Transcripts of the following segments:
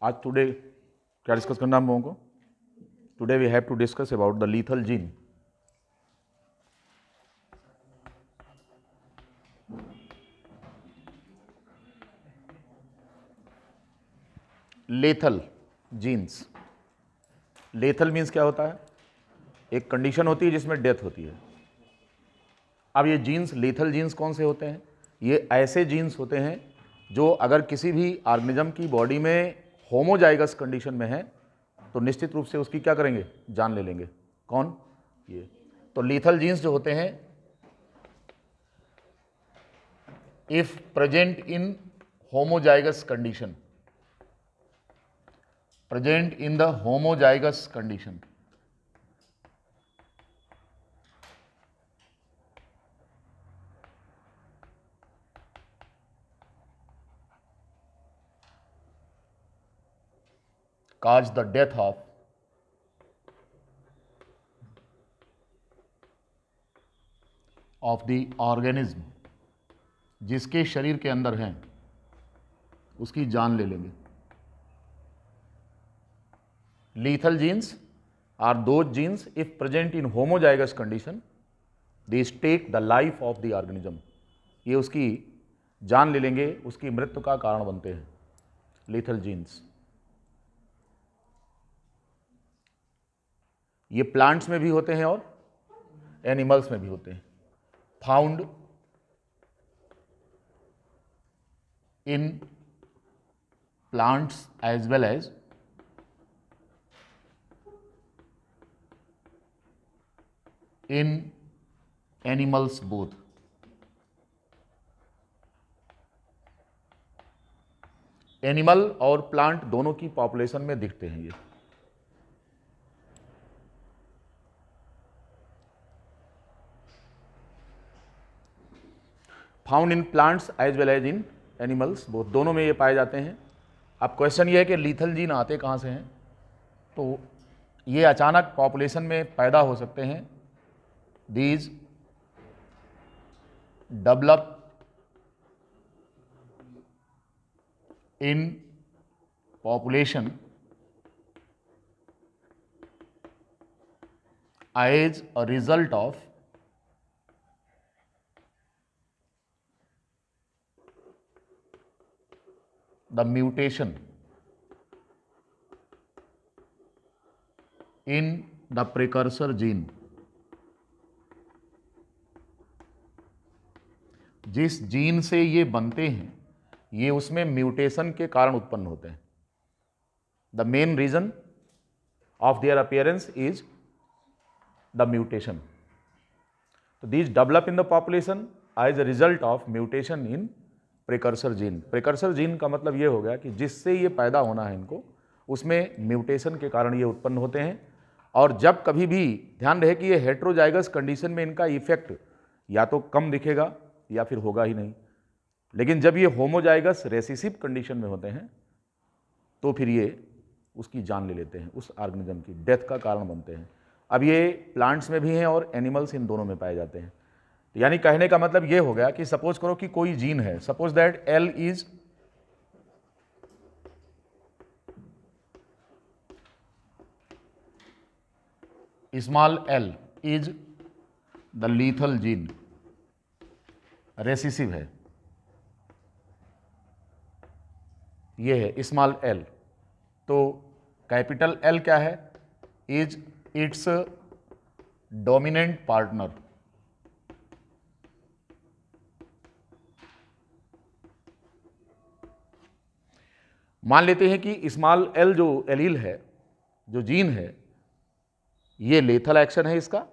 आज टुडे क्या डिस्कस करना हम लोगों को? Today we have to discuss about the lethal gene. Lethal genes. Lethal means क्या होता है? एक कंडीशन होती है जिसमें डेथ होती है. अब ये जीन्स, लेथल जीन्स कौन से होते हैं? ये ऐसे जीन्स होते हैं जो अगर किसी भी ऑर्गेनिज्म की बॉडी में होमोजाइगस कंडीशन में है तो निश्चित रूप से उसकी क्या करेंगे? जान ले लेंगे. कौन? ये. तो लीथल जीन्स जो होते हैं, if present in homozygous condition, present in the homozygous condition, cause the death of the organism, जिसके शरीर के अंदर हैं उसकी जान ले लेंगे. Lethal genes are those genes if present in homozygous condition, these take the life of the organism. ये उसकी जान ले लेंगे, उसकी मृत्यु का कारण बनते हैं. Lethal genes. ये प्लांट्स में भी होते हैं और एनिमल्स में भी होते हैं. Found in plants as well as in animals both. Animal और प्लांट दोनों की पॉपुलेशन में दिखते हैं ये. Found in plants as well as in animals both, दोनों में ये पाए जाते हैं. अब क्वेश्चन ये है कि लीथल जीन आते कहाँ से हैं? तो ये अचानक पॉपुलेशन में पैदा हो सकते हैं. These develop in population as a result of the mutation in the precursor gene. जिस जीन से ये बनते हैं ये उसमें म्यूटेशन के कारण उत्पन्न होते हैं. The main reason of their appearance is the mutation. तो these develop in the population as a result of mutation in precursor gene. Precursor gene का मतलब ये हो गया कि जिससे ये पैदा होना है इनको, उसमें म्यूटेशन के कारण ये उत्पन्न होते हैं. और जब कभी भी ध्यान रहे कि ये हेट्रोजाइगस कंडीशन में इनका इफेक्ट या तो कम दिखेगा या फिर होगा ही नहीं. लेकिन जब ये होमोजाइगस रेसिसिव कंडीशन में होते हैं तो फिर ये उसकी जान ले लेते हैं, उस ऑर्गेनिज्म की डेथ का कारण बनते हैं. अब ये प्लांट्स में भी हैं और एनिमल्स, इन दोनों में पाए जाते हैं. यानी कहने का मतलब ये हो गया कि सपोज करो कि कोई जीन है, suppose that L is small L is the lethal gene, recessive है, ये है स्मॉल एल. तो कैपिटल एल क्या है? Is it's dominant partner. मान लेते हैं कि स्मॉल एल जो एलील है, जो जीन है, ये लेथल एक्शन है इसका,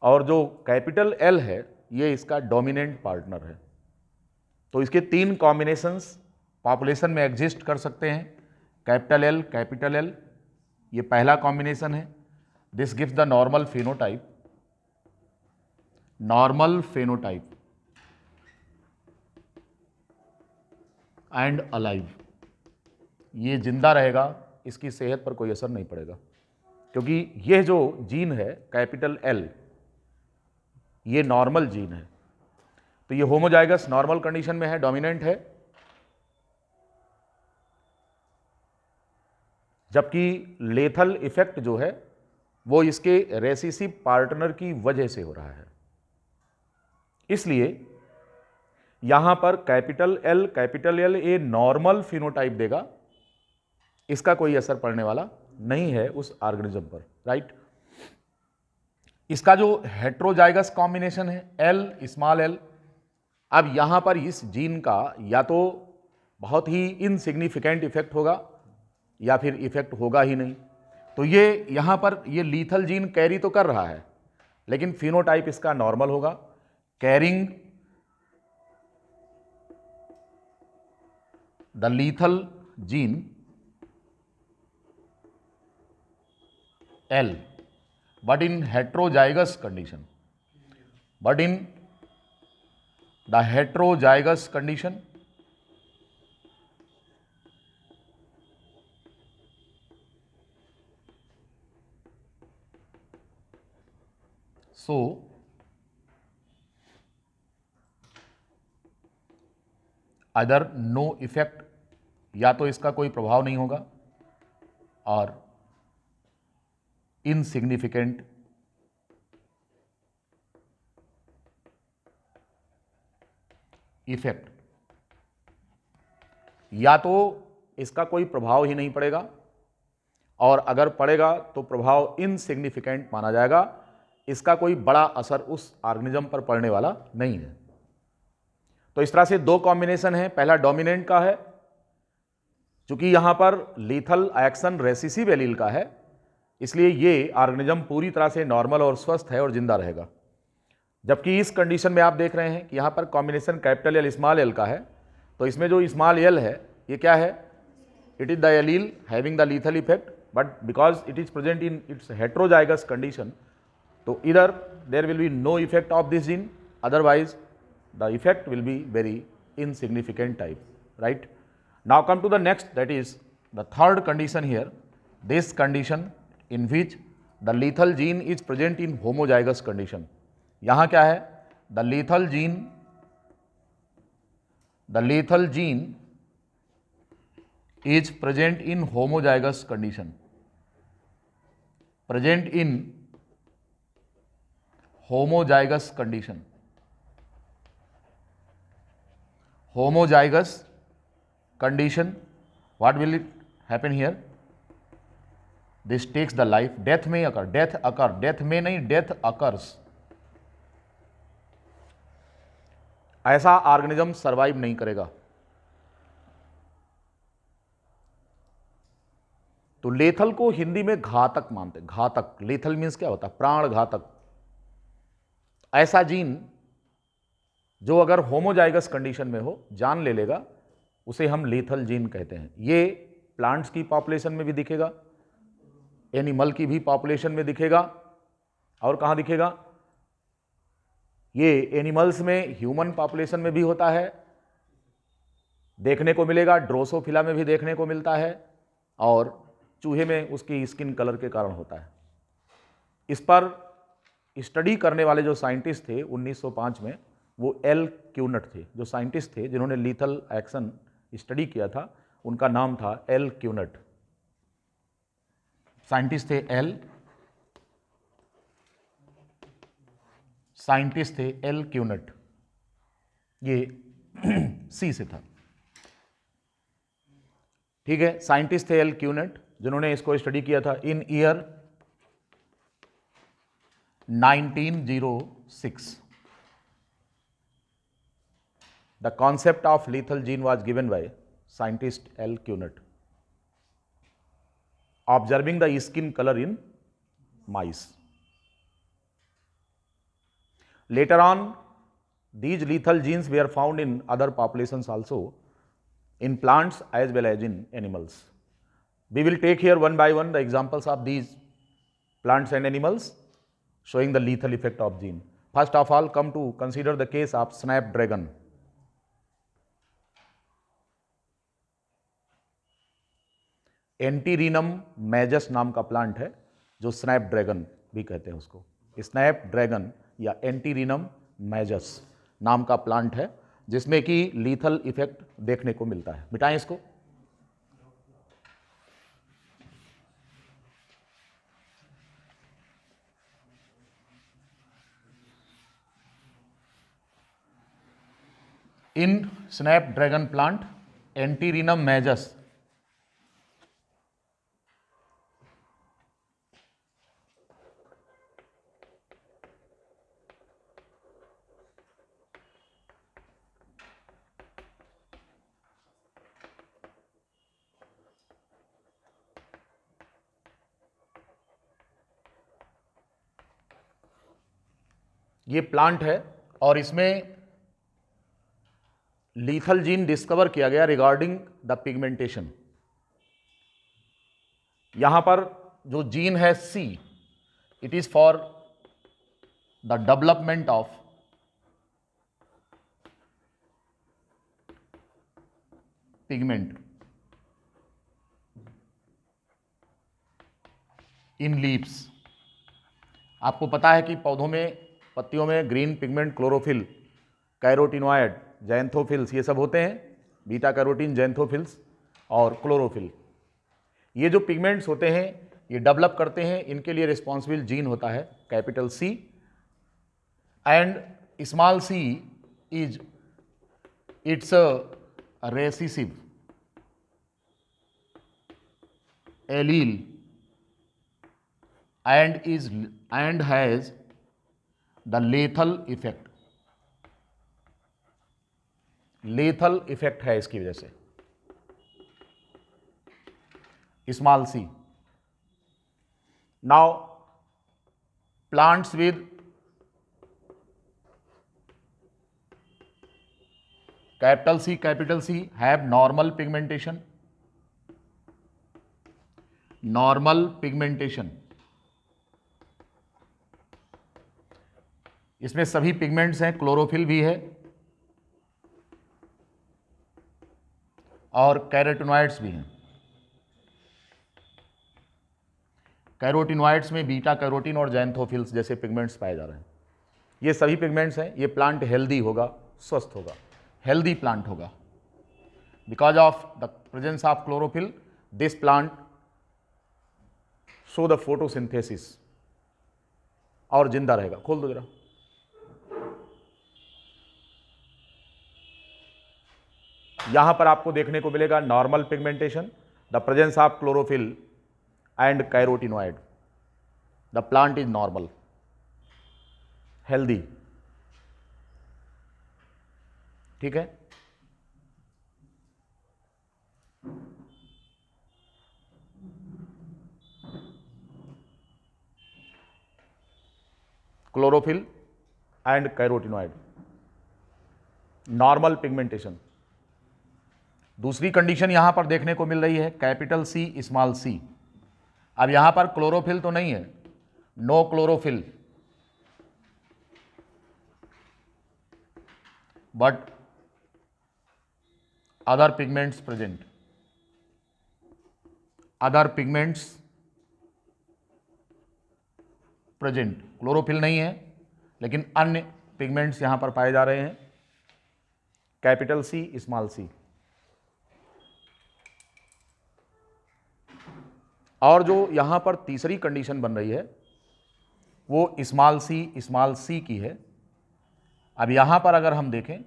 और जो कैपिटल एल है ये इसका डोमिनेंट पार्टनर है. तो इसके 3 कॉम्बिनेशंस पॉपुलेशन में एग्जिस्ट कर सकते हैं. कैपिटल एल, ये पहला कॉम्बिनेशन है. This gives the normal phenotype and alive. ये जिंदा रहेगा, इसकी सेहत पर कोई असर नहीं पड़ेगा, क्योंकि यह जो जीन है कैपिटल एल, ये नॉर्मल जीन है. तो ये होमोजाइगस नॉर्मल कंडीशन में है, डोमिनेंट है. जबकि लेथल इफेक्ट जो है वो इसके रेसिसिव पार्टनर की वजह से हो रहा है। इसलिए यहां पर capital L a normal phenotype देगा, इसका कोई असर पड़ने वाला नहीं है उस ऑर्गेनिज्म पर, राइट। इसका जो हेट्रोजाइगस कॉम्बिनेशन है एल स्मॉल एल, अब यहां पर इस जीन का या तो बहुत ही इनसिग्निफिकेंट इफेक्ट होगा या फिर इफेक्ट होगा ही नहीं। तो ये यहां पर ये लीथल जीन कैरी तो कर रहा है, लेकिन फिनोटाइप इसका नॉर्मल होगा, carrying the lethal gene L, but in heterozygous condition, but in the heterozygous condition, so either no effect, या तो इसका कोई प्रभाव नहीं होगा, और इनसिग्निफिकेंट इफेक्ट, या तो इसका कोई प्रभाव ही नहीं पड़ेगा, और अगर पड़ेगा तो प्रभाव इनसिग्निफिकेंट माना जाएगा, इसका कोई बड़ा असर उस ऑर्गेनिज्म पर पड़ने वाला नहीं है। तो इस तरह से दो कॉम्बिनेशन है, पहला डोमिनेंट का है, चूंकि यहां पर लीथल एक्शन रेसिसिव एलील का है, इसलिए ये ऑर्गेनिज्म पूरी तरह से नॉर्मल और स्वस्थ है और जिंदा रहेगा। जबकि इस कंडीशन में आप देख रहे हैं कि यहां पर combination capital L small L का है, तो इसमें जो स्मॉल एल है ये क्या है, it is the allele having the lethal effect, but because it is present in its heterozygous condition, तो इधर there will be no effect of this gene, otherwise the effect will be very insignificant type, right. Now come to the next, that is the third condition here, this condition in which the lethal gene is present in homozygous condition। यहां क्या है, the lethal gene is present in homozygous condition, present in homozygous condition, homozygous condition, what will it happen here, this takes the life, death में occur, death में नहीं, death occurs. ऐसा organism survive नहीं करेगा। तो लेथल को हिंदी में घातक मानते, घातक, लेथल मीन्स क्या होता है, प्राण घातक। ऐसा जीन जो अगर होमोजाइगस कंडीशन में हो, जान ले लेगा, उसे हम लेथल जीन कहते हैं। ये प्लांट्स की पॉपुलेशन में भी दिखेगा, एनिमल की भी पॉपुलेशन में दिखेगा, और कहाँ दिखेगा, ये एनिमल्स में, ह्यूमन पॉपुलेशन में भी होता है, देखने को मिलेगा, ड्रोसोफिला में भी देखने को मिलता है, और चूहे में उसकी स्किन कलर के कारण होता है। इस पर स्टडी करने वाले जो साइंटिस्ट थे 1905 में, वो एल क्यूनट थे। जो साइंटिस्ट थे जिन्होंने लीथल एक्शन स्टडी किया था, उनका नाम था एल क्यूनट। साइंटिस्ट थे एल क्यूनट, ये सी से था, ठीक है। साइंटिस्ट थे एल क्यूनट, जिन्होंने इसको स्टडी किया था in year 1906। The concept of lethal gene was given by scientist L Cuenot, observing the skin color in mice. Later on, these lethal genes were found in other populations also, in plants as well as in animals. We will take here one by one the examples of these plants and animals showing the lethal effect of gene. First of all, come to consider the case of snapdragon. एंटीरिनम मैजस नाम का plant है, जो Snapdragon भी कहते हैं उसको। Snapdragon या एंटीरिनम मैजस नाम का प्लांट है, जिसमें कि लीथल इफेक्ट देखने को मिलता है। मिटाएं इसको। इन स्नैपड्रैगन प्लांट एंटीरिनम मेजस ये प्लांट है और इसमें लीथल जीन डिस्कवर किया गया रिगार्डिंग द पिगमेंटेशन। यहां पर जो जीन है C, it is for the development of pigment in leaves. आपको पता है कि पौधों में, पत्तियों में green pigment, chlorophyll, carotenoid, xanthophylls, ये सब होते हैं। बीटा कैरोटीन, जैंथोफिल्स और क्लोरोफिल। ये जो पिगमेंट्स होते हैं ये डेवलप करते हैं, इनके लिए रिस्पॉन्सिबल जीन होता है capital C, and small C is its recessive allele and has the lethal effect। lethal effect है इसकी वजह से, small C. Now plants with capital C have normal pigmentation. Normal pigmentation, इसमें सभी पिगमेंट्स हैं, chlorophyll भी है और कैरोटिनॉइड्स भी हैं। कैरोटिनॉइड्स में बीटा कैरोटीन और जैंथोफिल्स जैसे पिगमेंट्स पाए जा रहे हैं। ये सभी पिगमेंट्स हैं। ये प्लांट हेल्दी होगा, स्वस्थ होगा, हेल्दी प्लांट होगा। Because of the presence of chlorophyll this plant show the photosynthesis और जिंदा रहेगा। खोल दो जरा। यहां पर आपको देखने को मिलेगा normal pigmentation, the presence of chlorophyll and carotenoid. The plant is normal, healthy. ठीक है। Chlorophyll and carotenoid, normal pigmentation. दूसरी कंडीशन यहां पर देखने को मिल रही है कैपिटल सी स्मॉल सी। अब यहां पर क्लोरोफिल तो नहीं है, no chlorophyll, but other pigments present. Other pigments present, chlorophyll नहीं है लेकिन अन्य पिगमेंट्स यहां पर पाए जा रहे हैं, कैपिटल सी स्मॉल सी। और जो यहां पर तीसरी कंडीशन बन रही है वो स्मॉल सी की है। अब यहां पर अगर हम देखें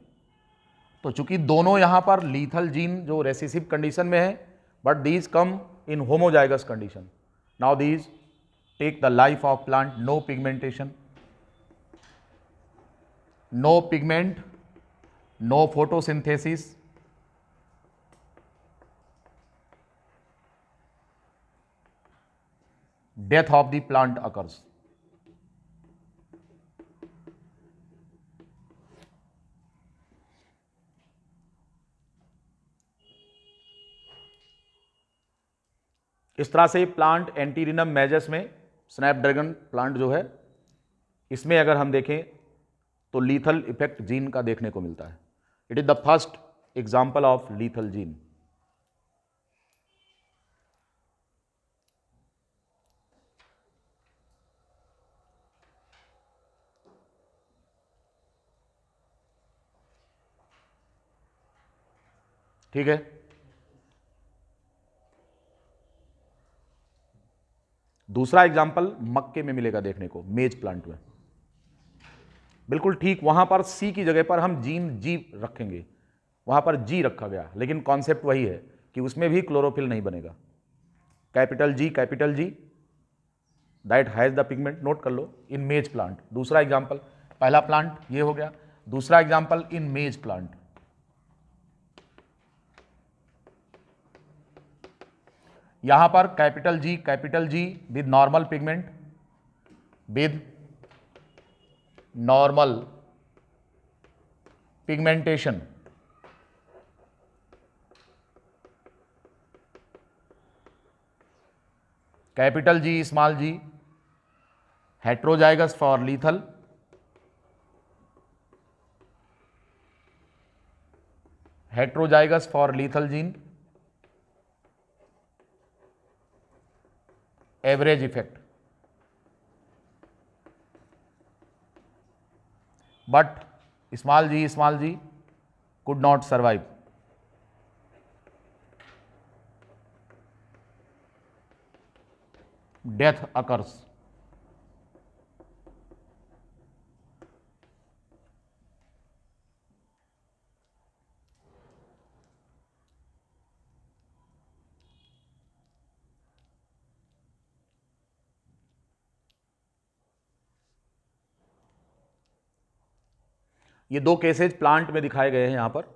तो चूंकि दोनों यहां पर लीथल जीन जो रेसिसिव कंडीशन में है, but these come in homozygous condition. Now these take the life of plant, no pigmentation, no pigment, no photosynthesis, death of the plant occurs। इस तरह से प्लांट एंटीरिनम मेजस में स्नैपड्रैगन प्लांट जो है, इसमें अगर हम देखें तो लीथल इफेक्ट जीन का देखने को मिलता है। It is the first example of lethal gene. ठीक है। दूसरा एग्जाम्पल मक्के में मिलेगा देखने को, मेज प्लांट में। बिल्कुल ठीक, वहां पर सी की जगह पर हम जीन जी रखेंगे, वहाँ पर जी रखा गया, लेकिन कॉन्सेप्ट वही है कि उसमें भी क्लोरोफिल नहीं बनेगा। Capital G that has the pigment, note कर लो, इन मेज प्लांट। दूसरा एग्जाम्पल, पहला प्लांट ये हो गया, दूसरा एग्जाम्पल इन मेज प्लांट। यहां पर capital G with normal pigment, with normal pigmentation, capital G small G, heterozygous for lethal, heterozygous for lethal gene, average effect, but small g could not survive. Death occurs. ये दो cases plant में दिखाए गए हैं। यहां पर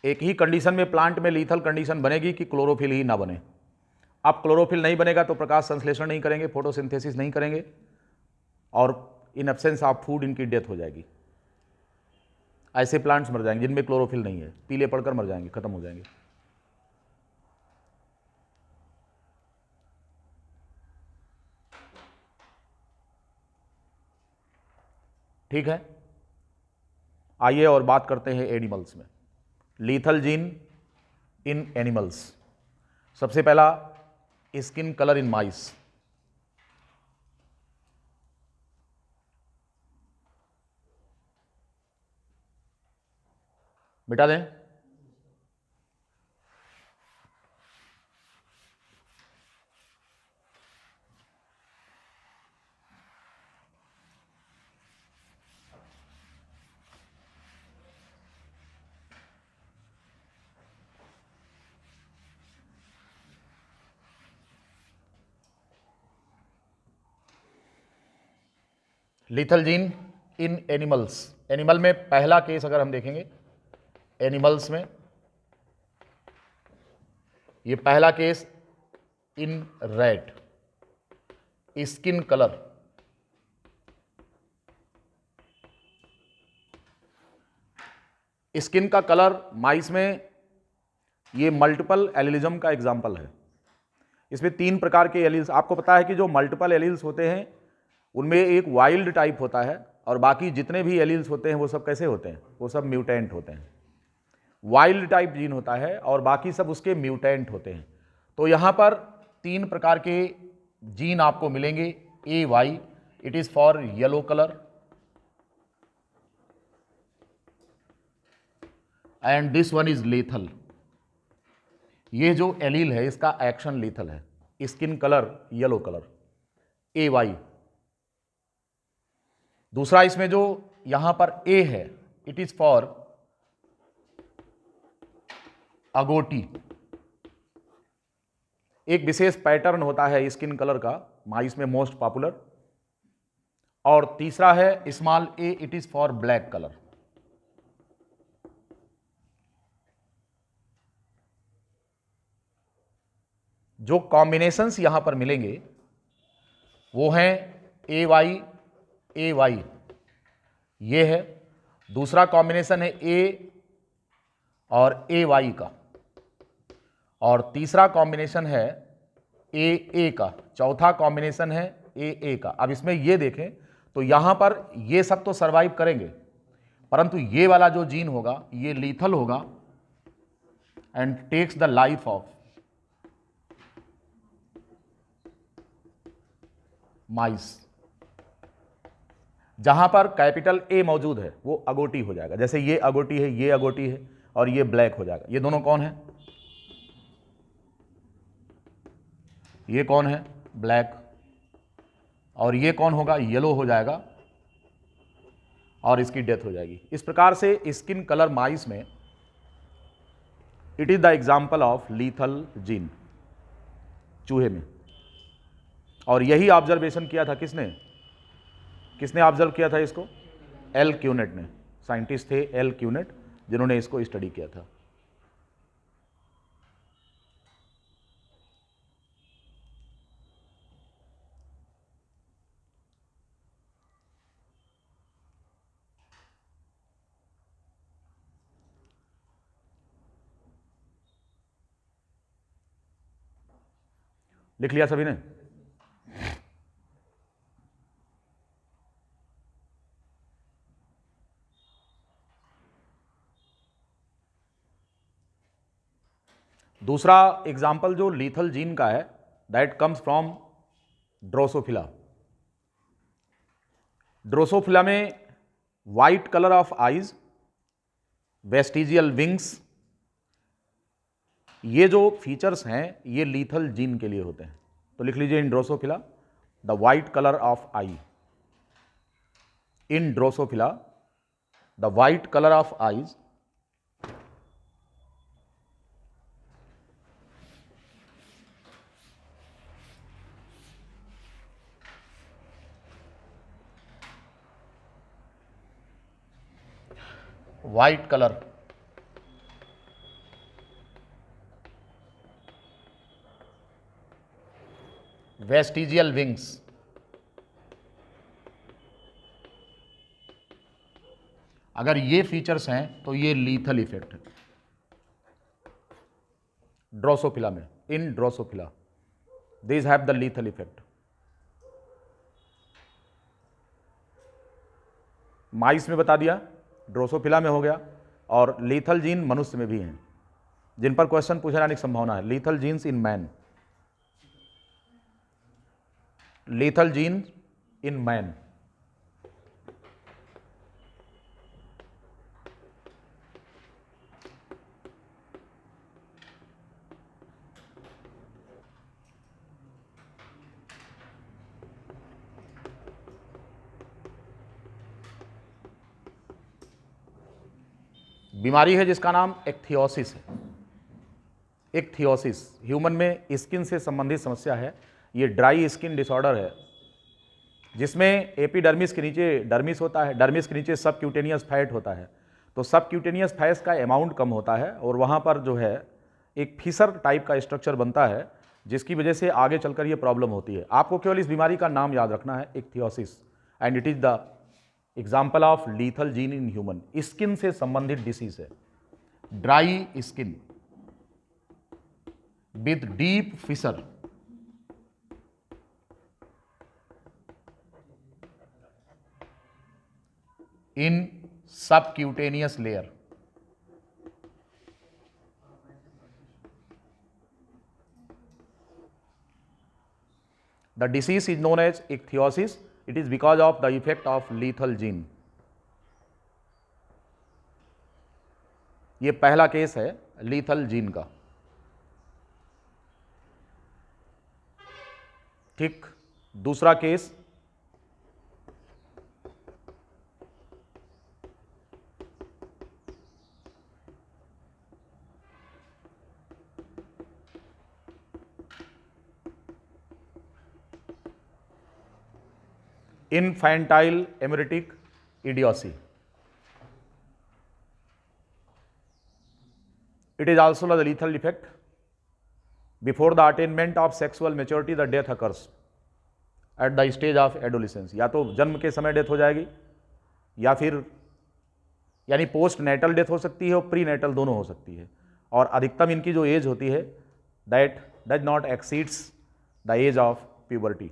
एक ही condition में प्लांट में लीथल कंडीशन बनेगी कि क्लोरोफिल ही ना बने। अब क्लोरोफिल नहीं बनेगा तो प्रकाश संश्लेषण नहीं करेंगे, फोटोसिंथेसिस नहीं करेंगे, और इन एब्सेंस ऑफ फूड इनकी डेथ हो जाएगी। ऐसे प्लांट्स मर जाएंगे जिनमें क्लोरोफिल नहीं है, पीले पड़कर मर जाएंगे, खत्म हो जाएंगे। ठीक है, आइए और बात करते हैं एनिमल्स में, लीथल जीन इन एनिमल्स। सबसे पहला, स्किन कलर इन माइस। मिटा दें। लीथल जीन इन एनिमल्स, एनिमल में पहला केस अगर हम देखेंगे, एनिमल्स में ये पहला case in rat, skin colour, skin का कलर माइस में, ये मल्टीपल एलिलिज्म का एग्जाम्पल है। इसमें 3 प्रकार के एलील्स, आपको पता है कि जो मल्टीपल एलील्स होते हैं उनमें एक वाइल्ड टाइप होता है और बाकी जितने भी एलील्स होते हैं वो सब कैसे होते हैं, वो सब म्यूटेंट होते हैं। वाइल्ड टाइप जीन होता है और बाकी सब उसके म्यूटेंट होते हैं। तो यहाँ पर 3 प्रकार के जीन आपको मिलेंगे। AY, it is for yellow colour, and this one is lethal. ये जो एलील है इसका एक्शन लीथल है, skin colour yellow colour, AY। दूसरा इसमें जो यहां पर A है, इट इज फॉर अगोटी। एक विशेष पैटर्न होता है स्किन कलर का माइस में, मोस्ट पॉपुलर। और तीसरा है small a, it is for black colour. जो कॉम्बिनेशंस यहां पर मिलेंगे वो हैं AY, ये है। दूसरा कॉम्बिनेशन है A और AY का, और तीसरा कॉम्बिनेशन है AA का, चौथा कॉम्बिनेशन है AA का। अब इसमें ये देखें तो यहां पर ये सब तो सरवाइव करेंगे, परंतु ये वाला जो जीन होगा ये लीथल होगा and takes the life of mice. जहां पर कैपिटल A मौजूद है वो अगोटी हो जाएगा, जैसे ये अगोटी है, ये अगोटी है, और ये ब्लैक हो जाएगा। ये दोनों कौन है, ये कौन है, ब्लैक, और ये कौन होगा, येलो हो जाएगा। और इसकी डेथ हो जाएगी। इस प्रकार से स्किन कलर माइस में it is the example of lethal gene, चूहे में। और यही ऑब्जर्वेशन किया था किसने ऑब्जर्व किया था इसको? एल क्यूनेट ने। साइंटिस्ट थे एल क्यूनेट, जिन्होंने इसको स्टडी किया था। लिख लिया सभी ने? दूसरा एग्जाम्पल जो लीथल जीन का है, that comes from Drosophila. Drosophila में white colour of eyes, vestigial wings, ये जो फीचर्स हैं ये लीथल जीन के लिए होते हैं। तो लिख लीजिए इन Drosophila the white colour of I, in Drosophila the white colour of eyes white colour vestigial wings, अगर ये फीचर्स हैं तो ये लीथल इफेक्ट है ड्रोसोफिला में। In Drosophila these have the lethal effect. Mice में बता दिया, ड्रोसोफिला में हो गया, और लीथल जीन मनुष्य में भी हैं, जिन पर क्वेश्चन पूछे जाने की संभावना है। Lethal genes in man, lethal gene in man. बीमारी है जिसका नाम इक्थियोसिस है। इक्थियोसिस ह्यूमन में स्किन से संबंधित समस्या है। ये ड्राई स्किन डिसऑर्डर है जिसमें एपिडर्मिस के नीचे डर्मिस होता है, डर्मिस के नीचे सबक्यूटेनियस फैट होता है। तो सबक्यूटेनियस फैट्स का अमाउंट कम होता है और वहाँ पर जो है एक फीसर टाइप का स्ट्रक्चर बनता है, जिसकी वजह से आगे चलकर ये प्रॉब्लम होती है। आपको केवल इस बीमारी का नाम याद रखना है, ichthyosis, and it is the example of lethal gene in human. Skin से संबंधित डिसीज है, dry skin with deep fissure, in subcutaneous layer. The disease is known as ichthyosis. It is because of the effect of lethal gene. ये पहला case है lethal gene का। ठीक, दूसरा case infantile hemolytic idiocy. It is also the lethal defect. Before the attainment of sexual maturity, the death occurs at the stage of adolescence. या तो जन्म के समय डेथ हो जाएगी या फिर यानी पोस्ट नेटल डेथ हो सकती है और प्री नेटल दोनों हो सकती है। और अधिकतम इनकी जो एज होती है that does not exceeds the age of puberty.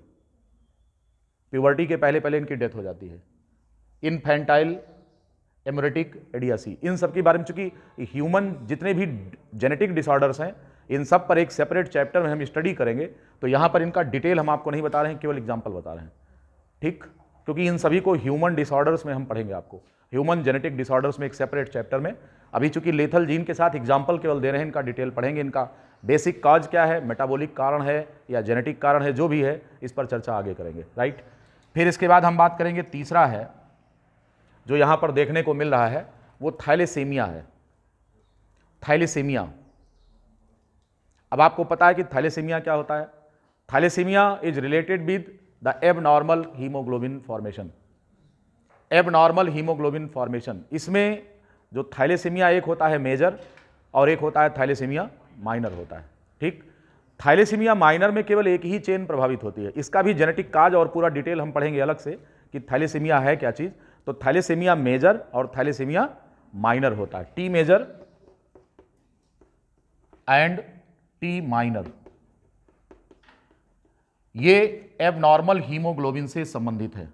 Puberty के पहले पहले इनकी डेथ हो जाती है। इनफेंटाइल हेमोरेटिक इडियासी, इन सब के बारे में, चूंकि ह्यूमन जितने भी जेनेटिक डिसऑर्डर्स हैं इन सब पर एक सेपरेट चैप्टर में हम स्टडी करेंगे, तो यहाँ पर इनका डिटेल हम आपको नहीं बता रहे हैं, केवल एग्जाम्पल बता रहे हैं। ठीक, क्योंकि इन सभी को ह्यूमन डिसऑर्डर्स में हम पढ़ेंगे, आपको ह्यूमन जेनेटिक डिसऑर्डर्स में एक सेपरेट चैप्टर में। अभी चूंकि लेथल जीन के साथ एग्जाम्पल केवल दे रहे हैं, इनका डिटेल पढ़ेंगे। इनका बेसिक काज क्या है, मेटाबॉलिक कारण है या जेनेटिक कारण है, जो भी है इस पर चर्चा आगे करेंगे। राइट, फिर इसके बाद हम बात करेंगे, तीसरा है जो यहाँ पर देखने को मिल रहा है वो थैलेसीमिया है, थैलेसीमिया। अब आपको पता है कि थैलेसीमिया क्या होता है। Thalassaemia is related with the abnormal haemoglobin formation, abnormal haemoglobin formation. इसमें जो थैलेसीमिया एक होता है मेजर और एक होता है थैलेसीमिया माइनर होता है, ठीक। थैलेसीमिया माइनर में केवल एक ही चेन प्रभावित होती है। इसका भी जेनेटिक काज और पूरा डिटेल हम पढ़ेंगे अलग से कि थैलेसीमिया है क्या चीज। तो थैलेसीमिया मेजर और थैलेसीमिया माइनर होता है, T major and T minor. ये एबनॉर्मल हीमोग्लोबिन से संबंधित है,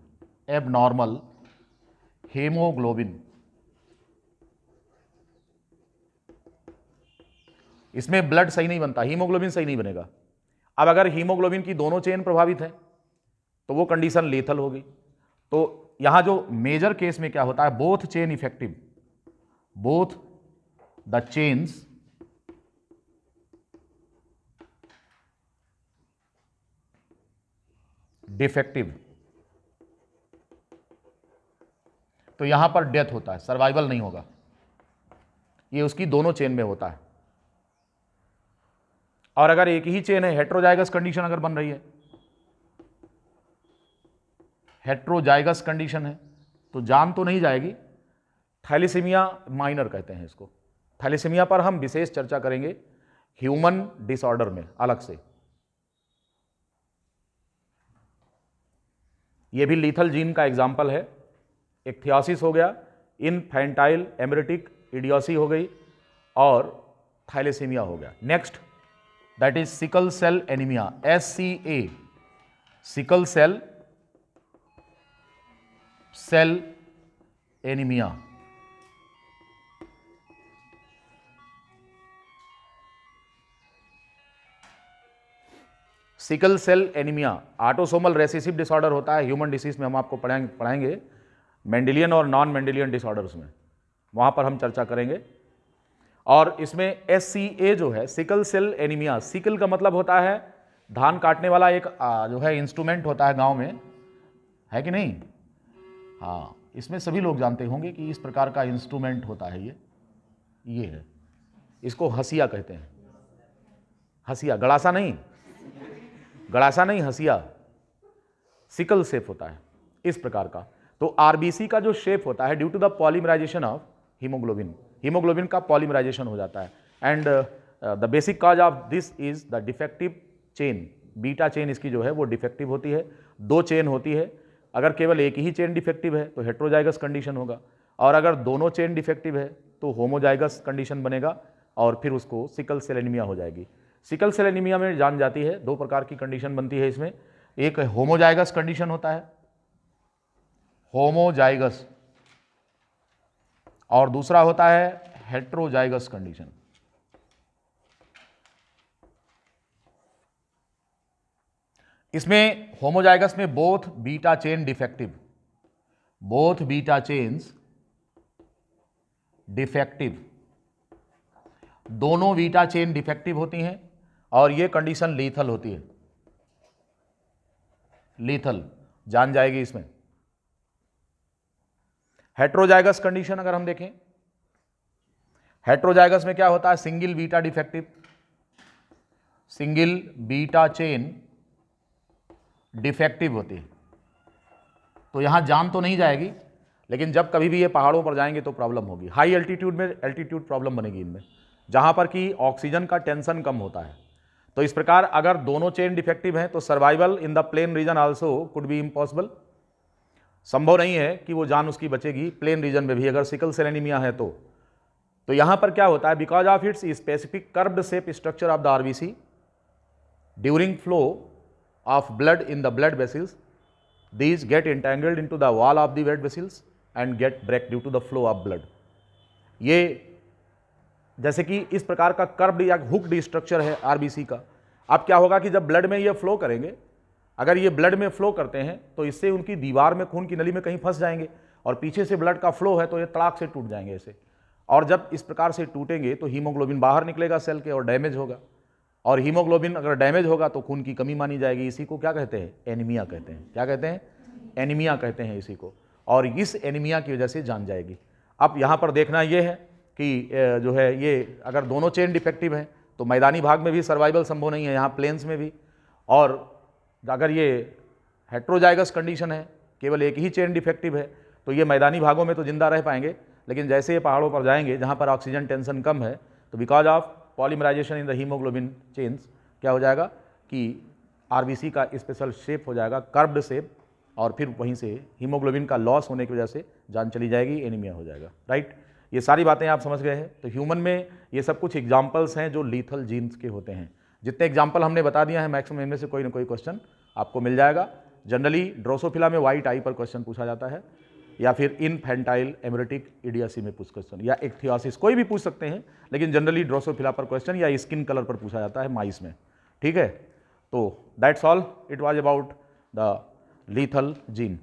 एबनॉर्मल हीमोग्लोबिन। इसमें ब्लड सही नहीं बनता, हीमोग्लोबिन सही नहीं बनेगा। अब अगर हीमोग्लोबिन की दोनों चेन प्रभावित है तो वो कंडीशन लेथल होगी। तो यहां जो मेजर केस में क्या होता है, both chain effective, both the chains defective, तो यहां पर डेथ होता है, सर्वाइवल नहीं होगा। ये उसकी दोनों चेन में होता है। और अगर एक ही चेन है, हेट्रोजाइगस कंडीशन अगर बन रही है, हेट्रोजाइगस कंडीशन है, तो जान तो नहीं जाएगी। थैलेसीमिया माइनर कहते हैं इसको। थैलेसीमिया पर हम विशेष चर्चा करेंगे ह्यूमन डिसऑर्डर में अलग से। यह भी लीथल जीन का एग्जाम्पल है। इक्थियोसिस हो गया, इनफैंटाइल एमरेटिक इडियोसी हो गई और थैलेसीमिया हो गया। Next that is sickle cell anaemia, SCA, sickle cell anaemia. Sickle cell anaemia autosomal recessive disorder होता है। ह्यूमन डिसीज में हम आपको पढ़ाएंगे मेंडेलियन और नॉन मेंडेलियन डिसऑर्डर्स में, वहां पर हम चर्चा करेंगे। और इसमें SCA जो है सिकल सेल एनीमिया, सिकल का मतलब होता है धान काटने वाला एक जो है इंस्ट्रूमेंट होता है गांव में, है कि नहीं? हाँ, इसमें सभी लोग जानते होंगे कि इस प्रकार का इंस्ट्रूमेंट होता है। ये है, इसको हसिया कहते हैं। हसिया, गड़ासा नहीं, गड़ासा नहीं, हसिया। सिकल शेप होता है इस प्रकार का। तो RBC का जो शेप होता है due to the polymerisation of haemoglobin, haemoglobin का पॉलीमराइजेशन हो जाता है। And the basic cause of this is the defective chain, beta chain इसकी जो है वो डिफेक्टिव होती है। दो चेन होती है, अगर केवल एक ही चेन डिफेक्टिव है तो हेट्रोजाइगस कंडीशन होगा, और अगर दोनों चेन डिफेक्टिव है तो होमोजाइगस कंडीशन बनेगा और फिर उसको सिकल सेल एनीमिया हो जाएगी। सिकल सेल एनीमिया में जान जाती है दो प्रकार की कंडीशन बनती है इसमें। एक होमोजाइगस कंडीशन होता है, होमोजाइगस, और दूसरा होता है हेट्रोजाइगस कंडीशन। इसमें होमोजाइगस में both beta chain defective, both beta chains defective, दोनों बीटा चेन डिफेक्टिव होती हैं और ये कंडीशन लीथल होती है। लीथल जान जाएगी इसमें। हेट्रोजाइगस कंडीशन अगर हम देखें, हेट्रोजाइगस में क्या होता है, single beta defective, single beta chain defective होती है। तो यहां जान तो नहीं जाएगी, लेकिन जब कभी भी ये पहाड़ों पर जाएंगे तो प्रॉब्लम होगी। हाई एल्टीट्यूड में एल्टीट्यूड प्रॉब्लम बनेगी इनमें, जहां पर कि ऑक्सीजन का टेंशन कम होता है। तो इस प्रकार अगर दोनों चेन डिफेक्टिव हैं तो survival in the plain region also could be impossible, संभव नहीं है कि वो जान उसकी बचेगी प्लेन रीजन में भी अगर सिकल सेल एनीमिया है तो यहां पर क्या होता है, because of its specific curved shape structure of the RBC during flow of blood in the blood vessels, these get entangled into the wall of the blood vessels and get break due to the flow of blood। ये जैसे कि इस प्रकार का curved या hooked structure है RBC का। अब क्या होगा कि जब ब्लड में ये फ्लो करेंगे, अगर ये ब्लड में फ्लो करते हैं तो इससे उनकी दीवार में, खून की नली में कहीं फंस जाएंगे और पीछे से ब्लड का फ्लो है तो ये तड़ाक से टूट जाएंगे ऐसे। और जब इस प्रकार से टूटेंगे तो हीमोग्लोबिन बाहर निकलेगा सेल के और डैमेज होगा, और हीमोग्लोबिन अगर डैमेज होगा तो खून की कमी मानी जाएगी। इसी को क्या कहते हैं, एनीमिया कहते हैं। क्या कहते हैं, एनीमिया कहते हैं इसी को। और इस एनीमिया की वजह से जान जाएगी। अब यहाँ पर देखना ये है कि जो है ये अगर दोनों चेन डिफेक्टिव हैं तो मैदानी भाग में भी सर्वाइवल संभव नहीं है, यहाँ प्लेन्स में भी। और अगर ये हेट्रोजाइगस कंडीशन है, केवल एक ही चेन डिफेक्टिव है, तो ये मैदानी भागों में तो जिंदा रह पाएंगे, लेकिन जैसे ये पहाड़ों पर जाएंगे जहाँ पर ऑक्सीजन टेंशन कम है, तो because of polymerisation in the haemoglobin chains क्या हो जाएगा कि आरबीसी का स्पेशल शेप हो जाएगा, कर्व्ड शेप, और फिर वहीं से हीमोग्लोबिन का लॉस होने की वजह से जान चली जाएगी, एनीमिया हो जाएगा। राइट, ये सारी बातें आप समझ गए हैं। तो ह्यूमन में ये सब कुछ एग्जाम्पल्स हैं जो लीथल जीन्स के होते हैं। जितने एग्जाम्पल हमने बता दिया है, मैक्सिमम इनमें से कोई ना कोई क्वेश्चन आपको मिल जाएगा। जनरली ड्रोसोफिला में वाइट आई पर क्वेश्चन पूछा जाता है, या फिर इनफेंटाइल एमोरेटिक इडियासी में पूछ क्वेश्चन, या इक्थियोसिस, कोई भी पूछ सकते हैं, लेकिन जनरली ड्रोसोफिला पर क्वेश्चन या स्किन कलर पर पूछा जाता है माइस में। ठीक है, तो that's all, it was about the lethal gene.